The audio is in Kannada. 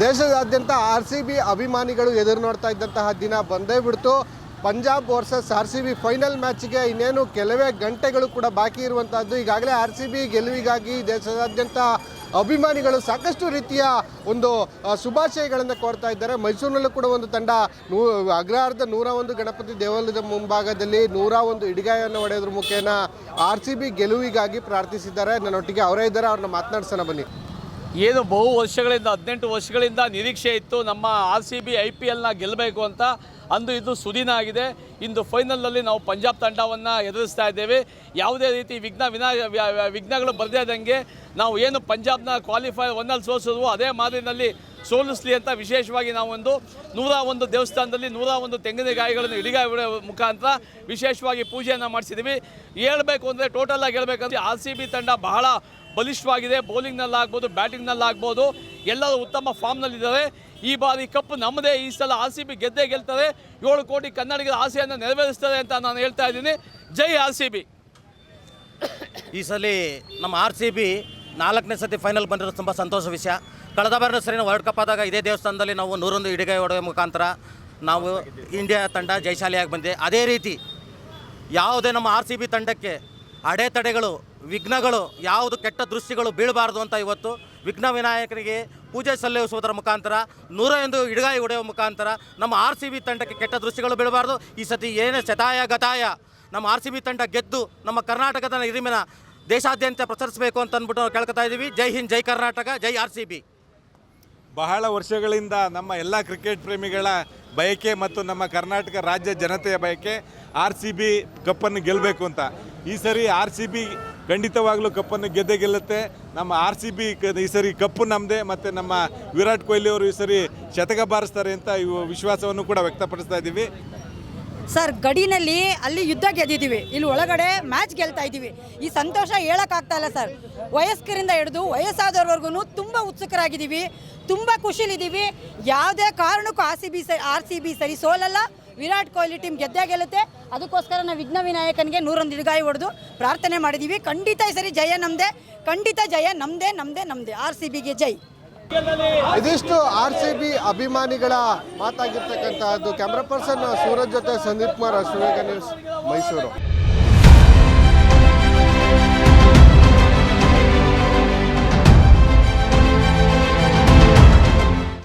ದೇಶದಾದ್ಯಂತ RCB ಅಭಿಮಾನಿಗಳು ಎದುರು ನೋಡ್ತಾ ಇದ್ದಂತಹ ದಿನ ಬಂದೇ ಬಿಡ್ತು. ಪಂಜಾಬ್ ವರ್ಸಸ್ RCB ಫೈನಲ್ ಮ್ಯಾಚ್ಗೆ ಇನ್ನೇನು ಕೆಲವೇ ಗಂಟೆಗಳು ಕೂಡ ಬಾಕಿ ಇರುವಂತಹದ್ದು. ಈಗಾಗಲೇ RCB ಗೆಲುವಿಗಾಗಿ ದೇಶದಾದ್ಯಂತ ಅಭಿಮಾನಿಗಳು ಸಾಕಷ್ಟು ರೀತಿಯ ಒಂದು ಶುಭಾಶಯಗಳನ್ನು ಕೋರ್ತಾ ಇದ್ದಾರೆ. ಮೈಸೂರಿನಲ್ಲೂ ಕೂಡ ಒಂದು ತಂಡ ಅಗ್ರಹಾರದ 101 ಗಣಪತಿ ದೇವಾಲಯದ ಮುಂಭಾಗದಲ್ಲಿ 101 ಇಡಿಗಾಯನ್ನು ಹೊಡೆಯೋದ್ರ ಮುಖೇನ RCB ಗೆಲುವಿಗಾಗಿ ಪ್ರಾರ್ಥಿಸಿದ್ದಾರೆ. ನನ್ನೊಟ್ಟಿಗೆ ಅವರೇ ಇದ್ದಾರೆ, ಅವ್ರನ್ನ ಮಾತನಾಡ್ಸೋಣ ಬನ್ನಿ. ಏನು ಬಹು ವರ್ಷಗಳಿಂದ 18 ವರ್ಷಗಳಿಂದ ನಿರೀಕ್ಷೆ ಇತ್ತು ನಮ್ಮ RCB IPLನ ಗೆಲ್ಲಬೇಕು ಅಂತ. ಅಂದು ಇದು ಸುದಿನ ಆಗಿದೆ. ಇಂದು ಫೈನಲ್ನಲ್ಲಿ ನಾವು ಪಂಜಾಬ್ ತಂಡವನ್ನು ಎದುರಿಸ್ತಾ ಇದ್ದೇವೆ. ಯಾವುದೇ ರೀತಿ ವಿಘ್ನಗಳು ಬರದೇ ಇದ್ದಂಗೆ ನಾವು ಏನು ಪಂಜಾಬ್ನ ಕ್ವಾಲಿಫೈರ್ 1ನಲ್ಲಿ ಸೋಲಿಸಿದ್ವು ಅದೇ ಮಾದರಿನಲ್ಲಿ ಸೋಲಿಸಲಿ ಅಂತ ವಿಶೇಷವಾಗಿ ನಾವು 101 ದೇವಸ್ಥಾನದಲ್ಲಿ 101 ತೆಂಗಿನಕಾಯಿಗಳನ್ನು ಇಡಿಗಾಯಿ ಹೊಡೆಯೋ ಮುಖಾಂತರ ವಿಶೇಷವಾಗಿ ಪೂಜೆಯನ್ನು ಮಾಡಿಸಿದ್ದೀವಿ. ಹೇಳಬೇಕು ಅಂದರೆ ಟೋಟಲಾಗಿ ಹೇಳಬೇಕಂದ್ರೆ RCB ತಂಡ ಬಹಳ ಬಲಿಷ್ಠವಾಗಿದೆ. ಬೌಲಿಂಗ್ನಲ್ಲಾಗ್ಬೋದು, ಬ್ಯಾಟಿಂಗ್ನಲ್ಲಾಗ್ಬೋದು, ಎಲ್ಲರೂ ಉತ್ತಮ ಫಾರ್ಮ್ನಲ್ಲಿದ್ದಾರೆ. ಈ ಬಾರಿ ಕಪ್ ನಮ್ಮದೇ. ಈ ಸಲ RCB ಗೆದ್ದೇ ಗೆಲ್ತಾರೆ. 7 ಕೋಟಿ ಕನ್ನಡಿಗರ ಆಸೆಯನ್ನು ನೆರವೇರಿಸ್ತಾರೆ ಅಂತ ನಾನು ಹೇಳ್ತಾ ಇದ್ದೀನಿ. ಜೈ RCB. ಈ ಸಲ ನಮ್ಮ RCB 4ನೇ ಸತಿ ಫೈನಲ್ ಬಂದಿರೋದು ತುಂಬ ಸಂತೋಷ ವಿಷಯ. ಕಳೆದ ಬಾರಿನ ಸರಿ ವರ್ಲ್ಡ್ ಕಪ್ ಆದಾಗ ಇದೇ ದೇವಸ್ಥಾನದಲ್ಲಿ ನಾವು 101 ಇಡಿಗಾಯಿ ಹೊಡೆಯೋ ಮುಖಾಂತರ ನಾವು ಇಂಡಿಯಾ ತಂಡ ಜಯಶಾಲಿಯಾಗಿ ಬಂದಿದೆ. ಅದೇ ರೀತಿ ಯಾವುದೇ ನಮ್ಮ RCB ತಂಡಕ್ಕೆ ಅಡೆತಡೆಗಳು, ವಿಘ್ನಗಳು, ಯಾವುದು ಕೆಟ್ಟ ದೃಷ್ಟಿಗಳು ಬೀಳಬಾರ್ದು ಅಂತ ಇವತ್ತು ವಿಘ್ನ ವಿನಾಯಕನಿಗೆ ಪೂಜೆ ಸಲ್ಲಿಸುವುದರ ಮುಖಾಂತರ 101 ಇಡಿಗಾಯಿ ಹೊಡೆಯುವ ಮುಖಾಂತರ ನಮ್ಮ RCB ತಂಡಕ್ಕೆ ಕೆಟ್ಟ ದೃಷ್ಟಿಗಳು ಬೀಳಬಾರ್ದು. ಈ ಸತಿ ಏನೇ ಶತಾಯ ಗತಾಯ ನಮ್ಮ RCB ತಂಡ ಗೆದ್ದು ನಮ್ಮ ಕರ್ನಾಟಕದ ಹಿರಿಮೆನ ದೇಶಾದ್ಯಂತ ಪ್ರಚರಿಸಬೇಕು ಅಂತ ಅಂದ್ಬಿಟ್ಟು ನಾವು ಕೇಳ್ಕೊತಾ ಇದ್ದೀವಿ. ಜೈ ಹಿಂದ್, ಜೈ ಕರ್ನಾಟಕ, ಜೈ RCB. ಬಹಳ ವರ್ಷಗಳಿಂದ ನಮ್ಮ ಎಲ್ಲ ಕ್ರಿಕೆಟ್ ಪ್ರೇಮಿಗಳ ಬಯಕೆ ಮತ್ತು ನಮ್ಮ ಕರ್ನಾಟಕ ರಾಜ್ಯ ಜನತೆಯ ಬಯಕೆ RCB ಕಪ್ಪನ್ನು ಗೆಲ್ಲಬೇಕು ಅಂತ. ಈ ಸರಿ RCB ಖಂಡಿತವಾಗ್ಲೂ ಕಪ್ಪನ್ನು ಗೆಲ್ಲುತ್ತೆ. ನಮ್ಮ RCB ಈ ಸರಿ ಕಪ್ಪು ನಮ್ಮದೇ, ಮತ್ತು ನಮ್ಮ ವಿರಾಟ್ ಕೊಹ್ಲಿ ಅವರು ಈ ಸರಿ ಶತಕ ಬಾರಿಸ್ತಾರೆ ಅಂತ ವಿಶ್ವಾಸವನ್ನು ಕೂಡ ವ್ಯಕ್ತಪಡಿಸ್ತಾ ಇದ್ದೀವಿ. ಸರ್, ಗಡಿನಲ್ಲಿ ಅಲ್ಲಿ ಯುದ್ಧ ಗೆದ್ದಿದ್ದೀವಿ, ಇಲ್ಲಿ ಒಳಗಡೆ ಮ್ಯಾಚ್ ಗೆಲ್ತಾ ಇದ್ದೀವಿ. ಈ ಸಂತೋಷ ಹೇಳೋಕ್ಕಾಗ್ತಾ ಇಲ್ಲ ಸರ್. ವಯಸ್ಕರಿಂದ ಹಿಡಿದು ವಯಸ್ಸಾದವ್ರವರೆಗೂ ತುಂಬ ಉತ್ಸುಕರಾಗಿದ್ದೀವಿ, ತುಂಬ ಖುಷಿಲಿದ್ದೀವಿ. ಯಾವುದೇ ಕಾರಣಕ್ಕೂ RCB ಸರಿ ಸೋಲಲ್ಲ. ವಿರಾಟ್ ಕೊಹ್ಲಿ ಟೀಮ್ ಗೆದ್ದೇ ಗೆಲ್ಲುತ್ತೆ. ಅದಕ್ಕೋಸ್ಕರ ನಾವು ವಿಘ್ನ ವಿನಾಯಕನಿಗೆ 101 ಇಡಿಗಾಯಿ ಹೊಡೆದು ಪ್ರಾರ್ಥನೆ ಮಾಡಿದ್ದೀವಿ. ಖಂಡಿತ ಈ ಸರಿ ಜಯ ನಮ್ಮದೇ, ಖಂಡಿತ ಜಯ ನಮ್ಮದೇ ನಮ್ಮದೇ ನಮ್ಮದೇ. RCBಗೆ ಜೈ. ಇದಿಷ್ಟು RCB ಅಭಿಮಾನಿಗಳ ಮಾತಾಗಿರ್ತಕ್ಕಂತಹದ್ದು. ಕ್ಯಾಮ್ರಾ ಪರ್ಸನ್ ಸೂರಜ್ ಜೊತೆ ಸಂದೀಪ್ ಕುಮಾರ್, ಅಶ್ವೇಗ ನ್ಯೂಸ್, ಮೈಸೂರು.